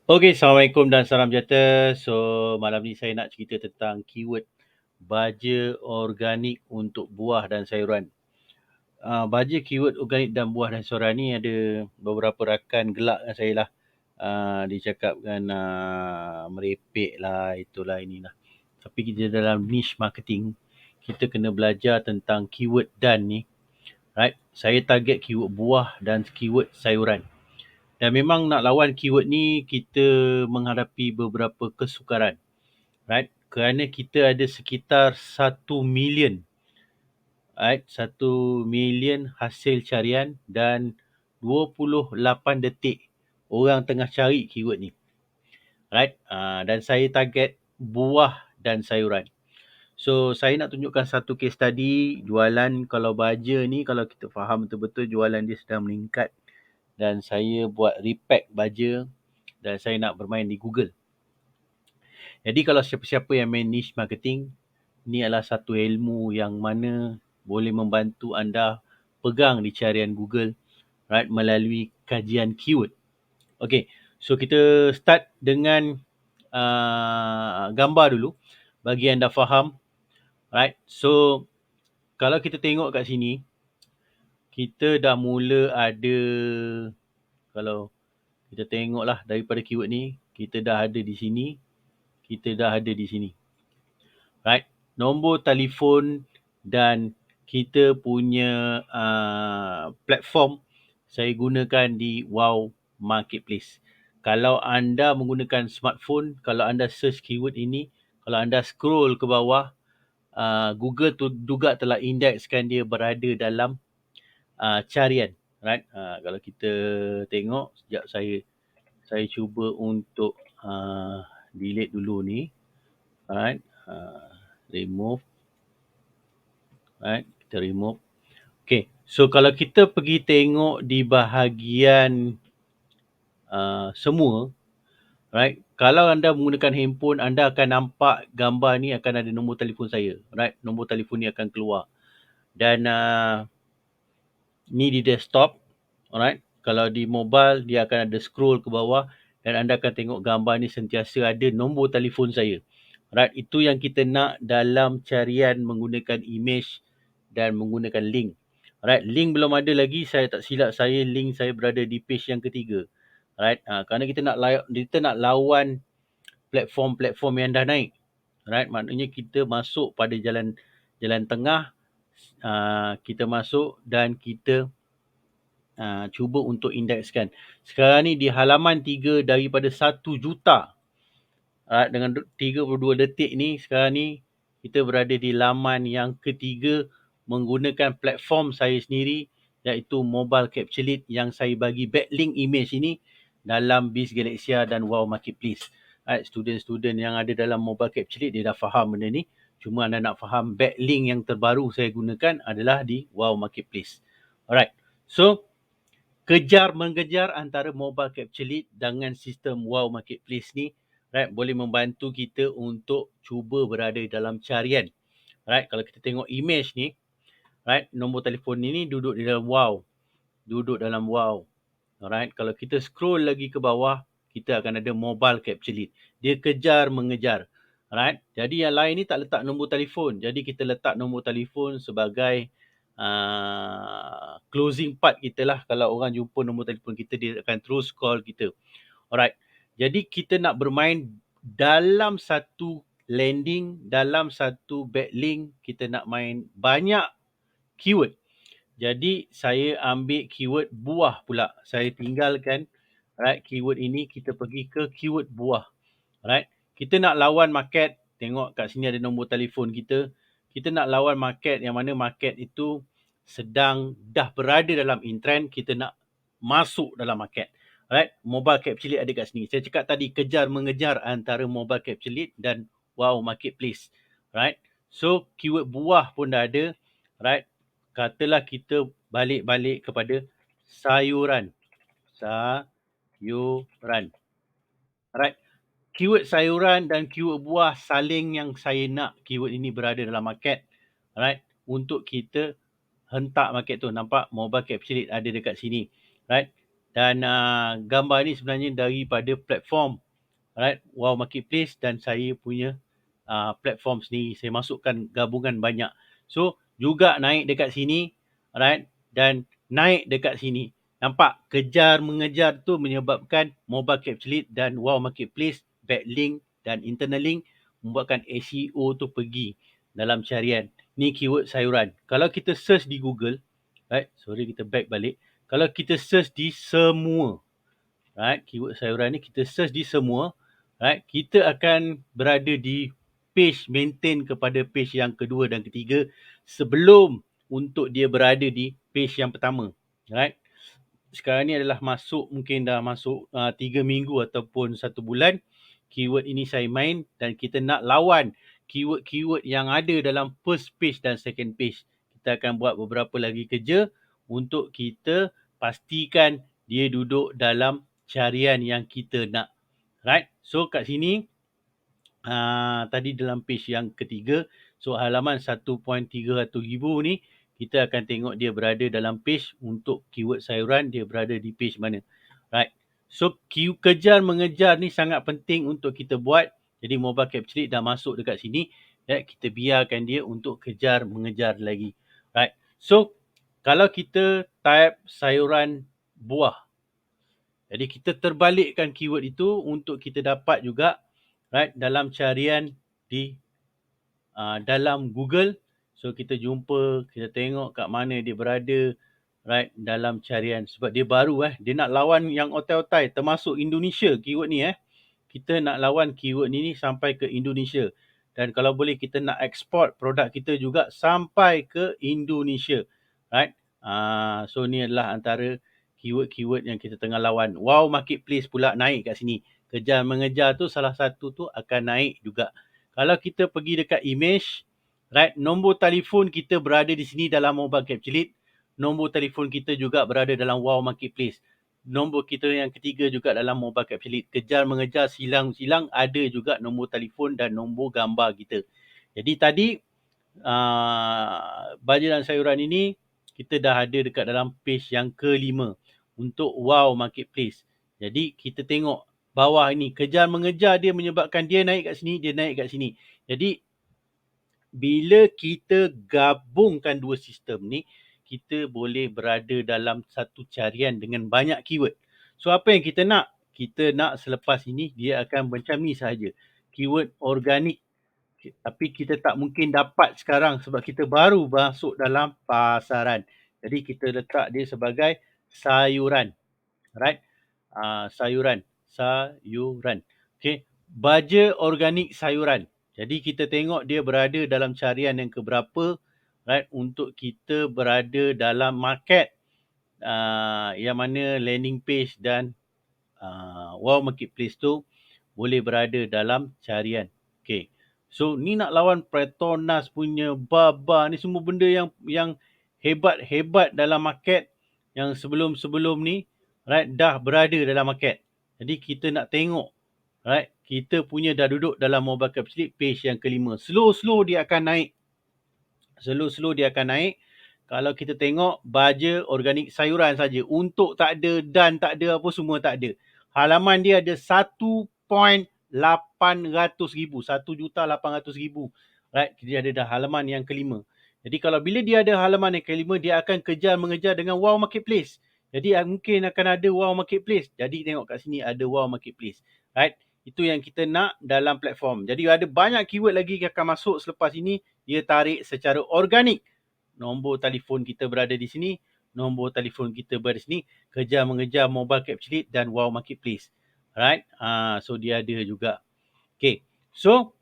Okey, Assalamualaikum dan salam sejahtera. So, malam ni saya nak cerita tentang keyword baja organik untuk buah dan sayuran. Baja keyword organik dan buah dan sayuran ni ada beberapa rakan gelak dengan saya lah. Dia cakapkan merepek lah, itulah inilah. Tapi kita dalam niche marketing, kita kena belajar tentang keyword dan ni. Right? Saya target keyword buah dan keyword sayuran. Dan memang nak lawan keyword ni, kita menghadapi beberapa kesukaran. Right? Kerana kita ada sekitar 1 million. Right? 1 million hasil carian dan 28 detik orang tengah cari keyword ni. Right? Dan saya target buah dan sayuran. So, saya nak tunjukkan satu case study jualan kalau baja ni, kalau kita faham betul-betul jualan dia sedang meningkat. Dan saya buat repack baja dan saya nak bermain di Google. Jadi kalau siapa-siapa yang main niche marketing, ni adalah satu ilmu yang mana boleh membantu anda pegang di carian Google, right, melalui kajian keyword. Okay, so kita start dengan gambar dulu bagi anda faham, right. So kalau kita tengok kat sini, kita dah mula ada, kalau kita tengoklah daripada keyword ni, kita dah ada di sini, kita dah ada di sini. Right? Nombor telefon dan kita punya platform saya gunakan di Wow Marketplace. Kalau anda menggunakan smartphone, kalau anda search keyword ini, kalau anda scroll ke bawah, Google tu juga telah indekskan dia berada dalam carian. Right? Kalau kita tengok, sekejap saya cuba untuk delete dulu ni. Right? Remove. Right? Kita remove. Okay. So, kalau kita pergi tengok di bahagian semua, right? Kalau anda menggunakan handphone, anda akan nampak gambar ni akan ada nombor telefon saya. Right? Nombor telefon ni akan keluar. Dan ni di desktop. Alright? Kalau di mobile, dia akan ada scroll ke bawah dan anda akan tengok gambar ni sentiasa ada nombor telefon saya. Right? Itu yang kita nak dalam carian menggunakan image dan menggunakan link. Right? Link belum ada lagi, saya tak silap saya, link saya berada di page yang ketiga. Right? Kerana kita nak lawan platform-platform yang dah naik. Right? Maknanya kita masuk pada jalan tengah, kita masuk dan kita cuba untuk indekskan. Sekarang ni di halaman 3 daripada 1 juta. Dengan 32 detik ni, sekarang ni kita berada di laman yang ketiga menggunakan platform saya sendiri, iaitu Mobile Capture Lead, yang saya bagi backlink image ini dalam Biz Galaxia dan Wow Marketplace. Student-student yang ada dalam Mobile Capture Lead, dia dah faham benda ni. Cuma anda nak faham backlink yang terbaru saya gunakan adalah di Wow Marketplace. Alright. So, mengejar antara Mobile Capture Lead dengan sistem Wow Marketplace ni, right, boleh membantu kita untuk cuba berada dalam carian. Right, kalau kita tengok image ni, right, nombor telefon ni duduk di dalam Wow. Duduk dalam Wow. Alright, kalau kita scroll lagi ke bawah, kita akan ada Mobile Capture Lead. Dia kejar mengejar. Alright, jadi yang lain ni tak letak nombor telefon. Jadi kita letak nombor telefon sebagai closing part kita lah. Kalau orang jumpa nombor telefon kita, dia akan terus call kita. Alright, jadi kita nak bermain dalam satu landing, dalam satu backlink, kita nak main banyak keyword. Jadi saya ambil keyword buah pula. Saya tinggalkan, right, keyword ini, kita pergi ke keyword buah. Right, kita nak lawan market. Tengok kat sini ada nombor telefon kita. Kita nak lawan market yang mana market itu sedang dah berada dalam in-trend. Kita nak masuk dalam market. Right, Mobile Capture Lead ada kat sini. Saya cakap tadi, kejar mengejar antara Mobile Capture Lead dan Wow Marketplace. Right, so keyword buah pun dah ada. Right, katalah kita balik kepada sayuran. Sayuran. Right, keyword sayuran dan keyword buah saling yang saya nak keyword ini berada dalam market. Right, untuk kita hentak market tu. Nampak Mobile Capture Lead ada dekat sini. Right, Dan gambar ni sebenarnya daripada platform, right, Wow Marketplace, dan saya punya platform sendiri. Saya masukkan gabungan banyak. So juga naik dekat sini, right, dan naik dekat sini. Nampak kejar mengejar tu menyebabkan Mobile Capture Lead dan Wow Marketplace backlink dan internal link membuatkan SEO tu pergi dalam carian. Ni keyword sayuran. Kalau kita search di Google, right, sorry kita back balik. Kalau kita search di semua, right, keyword sayuran ni kita search di semua, right, kita akan berada di page maintain kepada page yang kedua dan ketiga sebelum untuk dia berada di page yang pertama, right. Sekarang ni adalah mungkin dah masuk 3 minggu ataupun 1 bulan keyword ini saya main, dan kita nak lawan keyword-keyword yang ada dalam first page dan second page. Kita akan buat beberapa lagi kerja untuk kita pastikan dia duduk dalam carian yang kita nak. Right? So kat sini tadi dalam page yang ketiga, so halaman 1.300,000 ni kita akan tengok dia berada dalam page untuk keyword sayuran, dia berada di page mana. Right? So kejar mengejar ni sangat penting untuk kita buat. Jadi Mobile Capture Lead dah masuk dekat sini, right? Kita biarkan dia untuk kejar mengejar lagi. Right? So kalau kita type sayuran buah, jadi kita terbalikkan keyword itu untuk kita dapat juga, right, dalam carian di dalam Google. So kita jumpa, kita tengok kat mana dia berada, right, dalam carian. Sebab dia baru dia nak lawan yang otai-otai termasuk Indonesia keyword ni Kita nak lawan keyword ni sampai ke Indonesia. Dan kalau boleh kita nak export produk kita juga sampai ke Indonesia. Right? So ni adalah antara keyword-keyword yang kita tengah lawan. Wow Marketplace pula naik kat sini. Kejar mengejar tu salah satu tu akan naik juga. Kalau kita pergi dekat image, right, nombor telefon kita berada di sini dalam Mobile Capture Lead. Nombor telefon kita juga berada dalam Wow Marketplace. Nombor kita yang ketiga juga dalam Mobile Capture Lead. Kejar mengejar silang-silang ada juga nombor telefon dan nombor gambar kita. Jadi tadi baja dan sayuran ini kita dah ada dekat dalam page yang kelima untuk Wow Marketplace. Jadi kita tengok bawah ini, kejar mengejar dia menyebabkan dia naik kat sini, dia naik kat sini. Jadi bila kita gabungkan dua sistem ni, kita boleh berada dalam satu carian dengan banyak keyword. So apa yang kita nak? Kita nak selepas ini dia akan macam ni sahaja. Keyword organik. Tapi kita tak mungkin dapat sekarang sebab kita baru masuk dalam pasaran. Jadi kita letak dia sebagai sayuran. Right? Sayuran. Okay. Baja organik sayuran. Jadi kita tengok dia berada dalam carian yang keberapa, right, untuk kita berada dalam market yang mana landing page dan Wow Marketplace tu boleh berada dalam carian. Okay. So ni nak lawan Petronas punya Baba ni, semua benda yang hebat-hebat dalam market yang sebelum-sebelum ni, right, dah berada dalam market. Jadi kita nak tengok, right, kita punya dah duduk dalam Mobile Capture Lead page yang kelima. Slow-slow dia akan naik. Slow-slow dia akan naik. Kalau kita tengok baja organik sayuran saja, untuk tak ada dan tak ada apa semua tak ada. Halaman dia ada 1.800,000, 1,800,000. Right, dia ada dah halaman yang kelima. Jadi kalau bila dia ada halaman yang kelima, dia akan kejar mengejar dengan Wow Marketplace. Jadi mungkin akan ada Wow Marketplace. Jadi tengok kat sini ada Wow Marketplace. Right, itu yang kita nak dalam platform. Jadi ada banyak keyword lagi yang akan masuk selepas ini. Dia tarik secara organik. Nombor telefon kita berada di sini, nombor telefon kita berada di sini, kejar mengejar Mobile Capture Lead dan Wow Marketplace. Right? So dia ada juga. Okay. So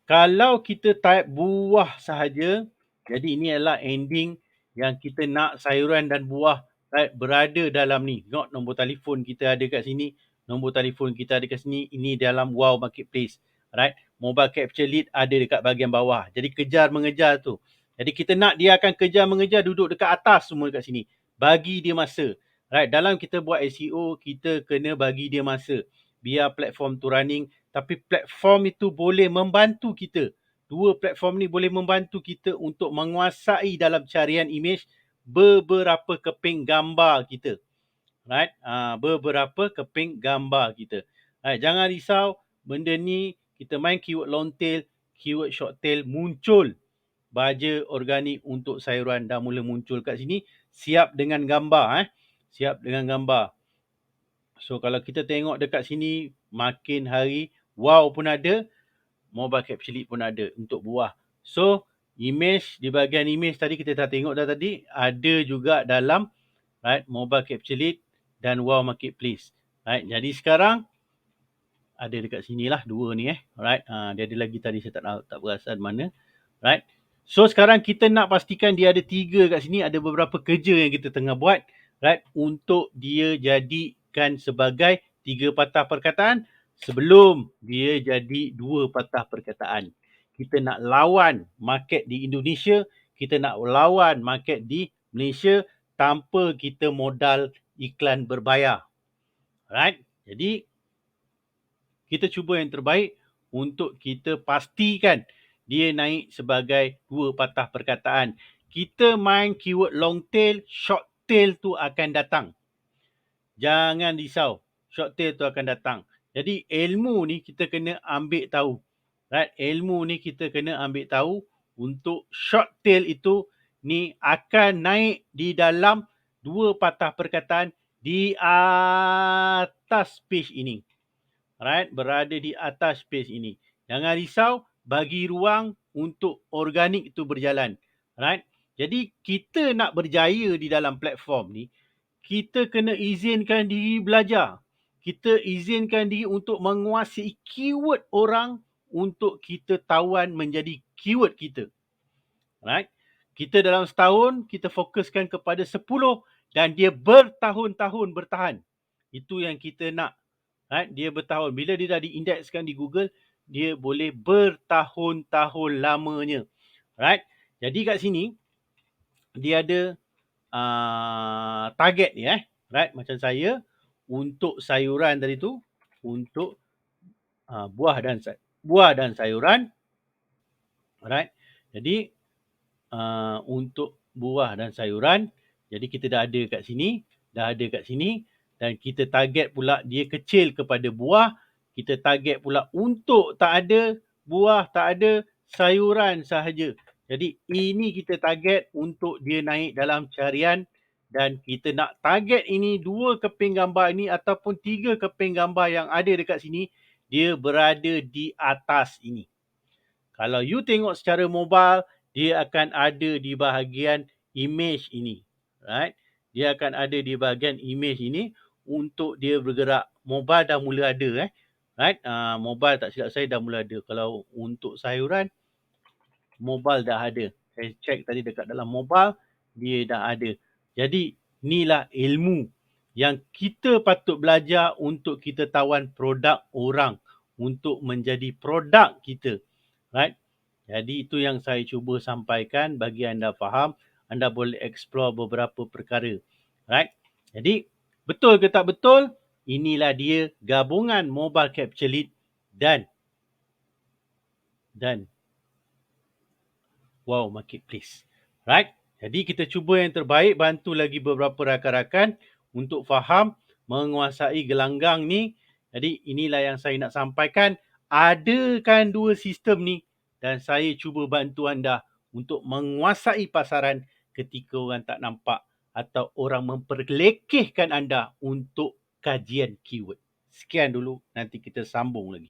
kalau kita type buah sahaja, jadi ini adalah ending yang kita nak sayuran dan buah, right, berada dalam ni. Tengok nombor telefon kita ada kat sini, nombor telefon kita ada kat sini, ini dalam Wow Marketplace. Right? Mobile Capture Lead ada dekat bahagian bawah. Jadi kejar mengejar tu. Jadi kita nak dia akan kejar mengejar duduk dekat atas semua dekat sini. Bagi dia masa. Right? Dalam kita buat SEO, kita kena bagi dia masa. Biar platform tu running. Tapi platform itu boleh membantu kita. Dua platform ni boleh membantu kita untuk menguasai dalam carian image beberapa keping gambar kita. right? Beberapa keping gambar kita. Right? Jangan risau, benda ni kita main keyword long tail, keyword short tail, muncul baja organik untuk sayuran dah mula muncul kat sini, siap dengan gambar. Siap dengan gambar. So kalau kita tengok dekat sini, makin hari, wow pun ada, mobile capture lead pun ada untuk buah. So, image, di bahagian image tadi kita dah tengok dah tadi, ada juga dalam right, mobile capture lead dan wow marketplace. Right, jadi sekarang ada dekat sini lah dua ni Alright, dia ada lagi tadi saya tak perasan mana. Right. So sekarang kita nak pastikan dia ada 3 kat sini, ada beberapa kerja yang kita tengah buat, right, untuk dia jadikan sebagai 3 patah perkataan sebelum dia jadi 2 patah perkataan. Kita nak lawan market di Indonesia, kita nak lawan market di Malaysia tanpa kita modal iklan berbayar. Right. Jadi kita cuba yang terbaik untuk kita pastikan dia naik sebagai 2 patah perkataan. Kita main keyword long tail, short tail tu akan datang. Jangan risau, short tail tu akan datang. Jadi ilmu ni kita kena ambil tahu. Right? Ilmu ni kita kena ambil tahu untuk short tail itu ni akan naik di dalam 2 patah perkataan di atas page ini. Right, berada di atas page ini. Jangan risau, bagi ruang untuk organik itu berjalan. Right? Jadi kita nak berjaya di dalam platform ni, kita kena izinkan diri belajar. Kita izinkan diri untuk menguasai keyword orang untuk kita tawan menjadi keyword kita. Right? Kita dalam setahun, kita fokuskan kepada 10 dan dia bertahun-tahun bertahan. Itu yang kita nak. Right? Dia bertahun. Bila dia dah diindekskan di Google, dia boleh bertahun-tahun lamanya. Right? Jadi kat sini, dia ada target ni. Right? Macam saya, untuk sayuran tadi tu, untuk buah dan sayuran. Right? Jadi, untuk buah dan sayuran, jadi kita dah ada kat sini, dan kita target pula dia kecil kepada buah, kita target pula untuk tak ada buah, tak ada sayuran sahaja. Jadi ini kita target untuk dia naik dalam carian, dan kita nak target ini 2 keping gambar ini ataupun 3 keping gambar yang ada dekat sini, dia berada di atas ini. Kalau you tengok secara mobile, dia akan ada di bahagian image ini. Right? Dia akan ada di bahagian image ini untuk dia bergerak. Mobile dah mula ada. Right? Mobile tak silap saya dah mula ada. Kalau untuk sayuran, mobile dah ada. Saya check tadi dekat dalam mobile, dia dah ada. Jadi, inilah ilmu yang kita patut belajar untuk kita tawan produk orang, untuk menjadi produk kita. Right? Jadi itu yang saya cuba sampaikan bagi anda faham. Anda boleh explore beberapa perkara. Right? Jadi betul ke tak betul? Inilah dia gabungan mobile capture lead dan wow marketplace. Right? Jadi kita cuba yang terbaik, bantu lagi beberapa rakan-rakan untuk faham, menguasai gelanggang ni. Jadi inilah yang saya nak sampaikan. Adakan 2 sistem ni dan saya cuba bantu anda untuk menguasai pasaran ketika orang tak nampak atau orang memperlekehkan anda untuk kajian keyword. Sekian dulu, nanti kita sambung lagi.